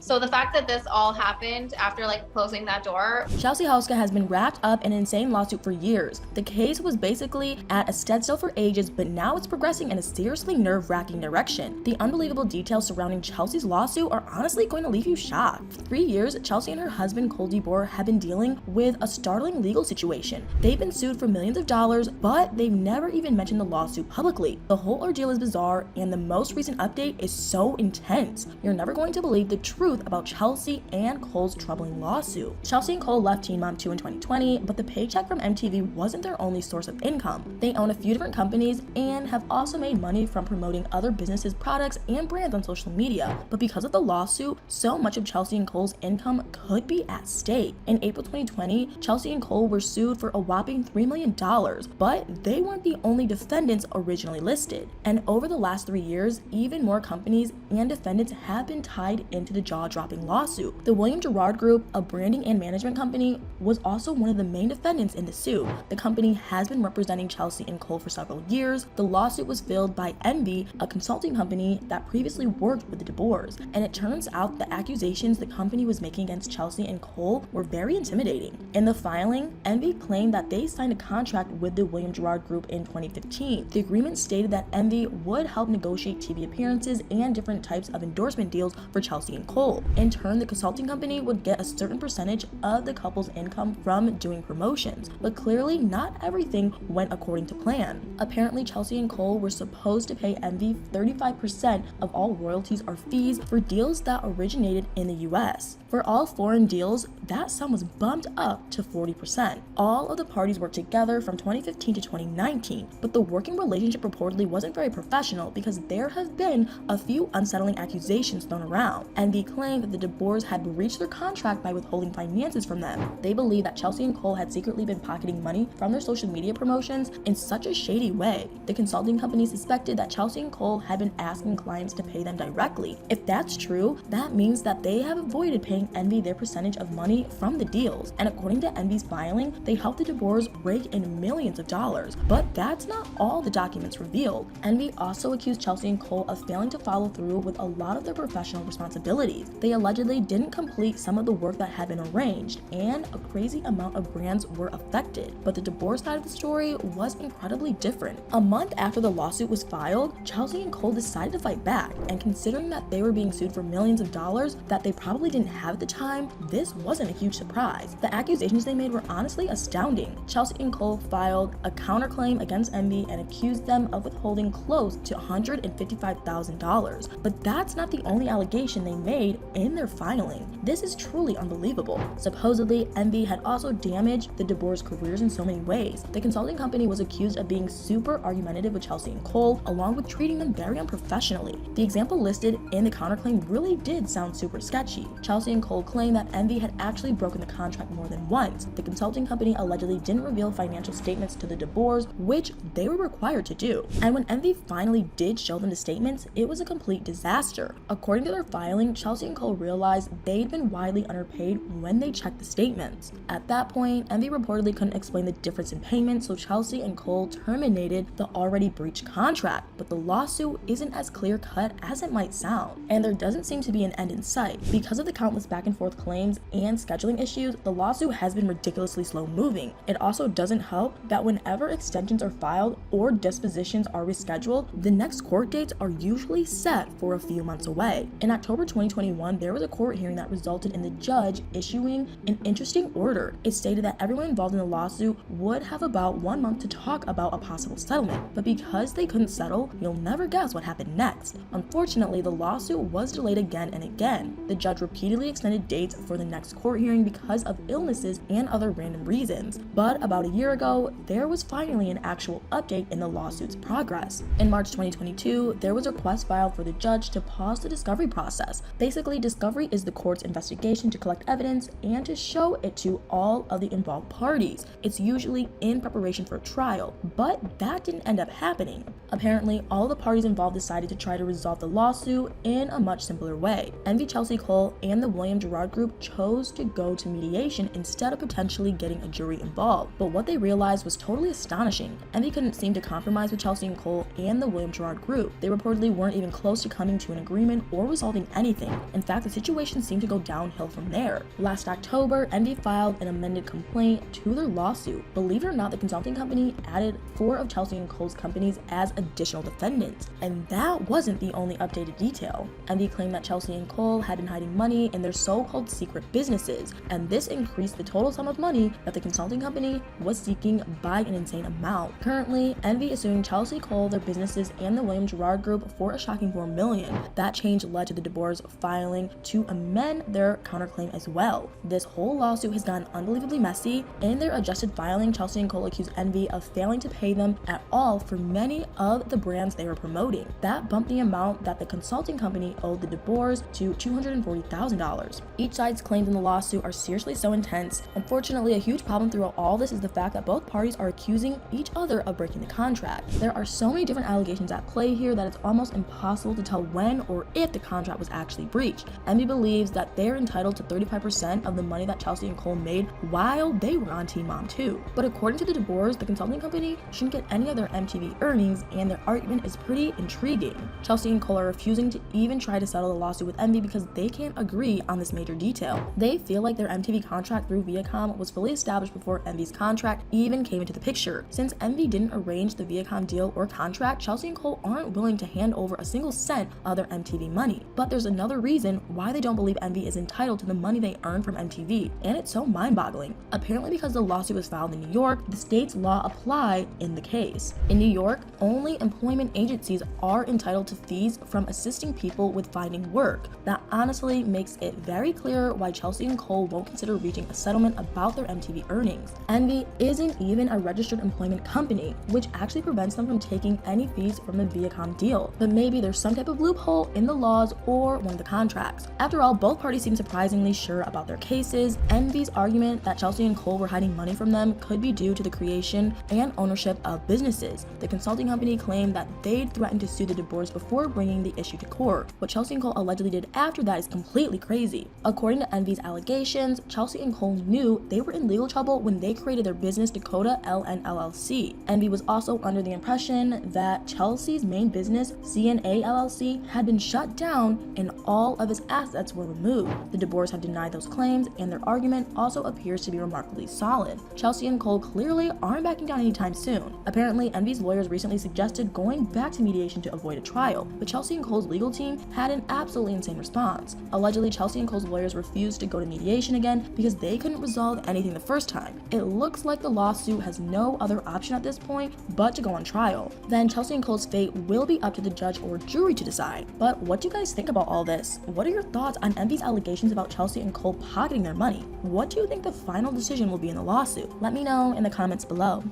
So the fact that this all happened after like closing that door. Chelsea Houska has been wrapped up in an insane lawsuit for years. The case was basically at a standstill for ages, but now it's progressing in a seriously nerve-wracking direction. The unbelievable details surrounding Chelsea's lawsuit are honestly going to leave you shocked. For 3 years, Chelsea and her husband Cole DeBoer have been dealing with a startling legal situation. They've been sued for millions of dollars, but they've never even mentioned the lawsuit publicly. The whole ordeal is bizarre, and the most recent update is so intense. You're never going to believe the truth about Chelsea and Cole's troubling lawsuit. Chelsea and Cole left Teen Mom 2 in 2020, but the paycheck from MTV wasn't their only source of income. They own a few different companies and have also made money from promoting other businesses' products and brands on social media. But because of the lawsuit, so much of Chelsea and Cole's income could be at stake. In April 2020, Chelsea and Cole were sued for a whopping $3 million, but they weren't the only defendants originally listed. And over the last 3 years, even more companies and defendants have been tied into the jaw-dropping lawsuit. The William Gerard Group, a branding and management company, was also one of the main defendants in the suit. The company has been representing Chelsea and Cole for several years. The lawsuit was filed by Envy, a consulting company that previously worked with the DeBoers, and it turns out the accusations the company was making against Chelsea and Cole were very intimidating. In the filing, Envy claimed that they signed a contract with the William Gerard Group in 2015. The agreement stated that Envy would help negotiate TV appearances and different types of endorsement deals for Chelsea and Cole. In turn, the consulting company would get a certain percentage of the couple's income from doing promotions, but clearly not everything went according to plan. Apparently, Chelsea and Cole were supposed to pay Envy 35% of all royalties or fees for deals that originated in the US. For all foreign deals, that sum was bumped up to 40%. All of the parties worked together from 2015 to 2019, but the working relationship reportedly wasn't very professional because there have been a few unsettling accusations thrown around. Envy claimed that the DeBoers had breached their contract by withholding finances from them. They believe that Chelsea and Cole had secretly been pocketing money from their social media promotions in such a shady way. The consulting company suspected that Chelsea and Cole had been asking clients to pay them directly. If that's true, that means that they have avoided paying Envy their percentage of money from the deals. And according to Envy's filing, they helped the DeBoers rake in millions of dollars. But that's not all the documents revealed. Envy also accused Chelsea and Cole of failing to follow through with a lot of their professional responsibilities. They allegedly didn't complete some of the work that had been arranged, and a crazy amount of brands were affected. But the DeBoer side of the story was incredibly different. A month after the lawsuit was filed, Chelsea and Cole decided to fight back, and considering that they were being sued for millions of dollars that they probably didn't have at the time, this wasn't a huge surprise. The accusations they made were honestly astounding. Chelsea and Cole filed a counterclaim against Envy and accused them of withholding close to $155,000. But that's not the only allegation they made in their filing. This is truly unbelievable. Supposedly, Envy had also damaged the DeBoers' careers in so many ways. The consulting company was accused of being super argumentative with Chelsea and Cole, along with treating them very unprofessionally. The example listed in the counterclaim really did sound super sketchy. Chelsea and Cole claimed that Envy had actually broken the contract more than once. The consulting company allegedly didn't reveal financial statements to the DeBoers, which they were required to do. And when Envy finally did show them the statements, it was a complete disaster. According to their filing, Chelsea and Cole realized they'd been widely underpaid when they checked the statements. At that point, Envy reportedly couldn't explain the difference in payment, so Chelsea and Cole terminated the already breached contract. But the lawsuit isn't as clear-cut as it might sound, and there doesn't seem to be an end in sight. Because of the countless back-and-forth claims and scheduling issues, the lawsuit has been ridiculously slow-moving. It also doesn't help that whenever extensions are filed or dispositions are rescheduled, the next court dates are usually set for a few months away. In October 2021, there was a court hearing that resulted in the judge issuing an interesting order. It stated that everyone involved in the lawsuit would have about 1 month to talk about a possible settlement, but because they couldn't settle, you'll never guess what happened next. Unfortunately, the lawsuit was delayed again and again. The judge repeatedly extended dates for the next court hearing because of illnesses and other random reasons. But about a year ago, there was finally an actual update in the lawsuit's progress. In March 2022, there was a request filed for the judge to pause the discovery process. Basically, discovery is the court's investigation to collect evidence and to show it to all of the involved parties. It's usually in preparation for a trial, but that didn't end up happening. Apparently, all the parties involved decided to try to resolve the lawsuit in a much simpler way. Envy, Chelsea Cole, and the William Gerard Group chose to go to mediation instead of potentially getting a jury involved. But what they realized was totally astonishing. Envy couldn't seem to compromise with Chelsea and Cole and the William Gerard Group. They reportedly weren't even close to coming to an agreement or resolving anything. In fact, the situation seemed to go downhill from there. Last October, Envy filed an amended complaint to their lawsuit. Believe it or not, the consulting company added 4 of Chelsea and Cole's companies as additional defendants. And that wasn't the only updated detail. Envy claimed that Chelsea and Cole had been hiding money in their so-called secret businesses, and this increased the total sum of money that the consulting company was seeking by an insane amount. Currently, Envy is suing Chelsea, Cole, their businesses, and the William Gerard Group for a shocking $4 million. That change led to the DeBoers filing to amend their counterclaim as well. This whole lawsuit has gotten unbelievably messy. In their adjusted filing, Chelsea and Cole accused Envy of failing to pay them at all for many of the brands they were promoting. That bumped the amount that the consulting company owed the DeBoers to $240,000. Each side's claims in the lawsuit are seriously so intense. Unfortunately, a huge problem throughout all this is the fact that both parties are accusing each other of breaking the contract. There are so many different allegations at play here that it's almost impossible to tell when or if the contract was actually breached. Envy believes that they're entitled to 35% of the money that Chelsea and Cole made while they were on Teen Mom 2. But according to the DeBoers, the consulting company shouldn't get any of their MTV earnings, and their argument is pretty intriguing. Chelsea and Cole are refusing to even try to settle the lawsuit with Envy because they can't agree on this major detail. They feel like their MTV contract through Viacom was fully established before Envy's contract even came into the picture. Since Envy didn't arrange the Viacom deal or contract, Chelsea and Cole aren't willing to hand over a single cent of their MTV money. But there's another reason why they don't believe Envy is entitled to the money they earn from MTV, and it's so mind-boggling. Apparently, because the lawsuit was filed in New York, the state's law applied in the case. In New York, only employment agencies are entitled to fees from assisting people with finding work. That honestly makes it very clear why Chelsea and Cole won't consider reaching a settlement about their MTV earnings. Envy isn't even a registered employment company, which actually prevents them from taking any fees from the Viacom deal. But maybe there's some type of loophole in the laws or one of the contracts. After all, both parties seem surprisingly sure about their cases. Envy's argument that Chelsea and Cole were hiding money from them could be due to the creation and ownership of businesses. The consulting company claimed that they'd threatened to sue the DeBoers before bringing the issue to court. What Chelsea and Cole allegedly did after that is completely crazy. According to Envy's allegations, Chelsea and Cole knew they were in legal trouble when they created their business Dakota LN LLC. Envy was also under the impression that Chelsea's main business, CNA LLC, had been shut down and all of its assets were removed. The DeBoers have denied those claims, and their argument also appears to be remarkably solid. Chelsea and Cole clearly aren't backing down anytime soon. Apparently, Envy's lawyers recently suggested going back to mediation to avoid a trial, but Chelsea and Cole's legal team had an absolutely insane response. Allegedly, Chelsea and Cole's lawyers refused to go to mediation again because they couldn't resolve anything the first time. It looks like the lawsuit has no other option at this point but to go on trial. Then Chelsea and Cole's fate will be up to the judge or jury to decide. But what do you guys think about all this? What are your thoughts on Envy's allegations about Chelsea and Cole pocketing their money? What do you think the final decision will be in the lawsuit? Let me know in the comments below.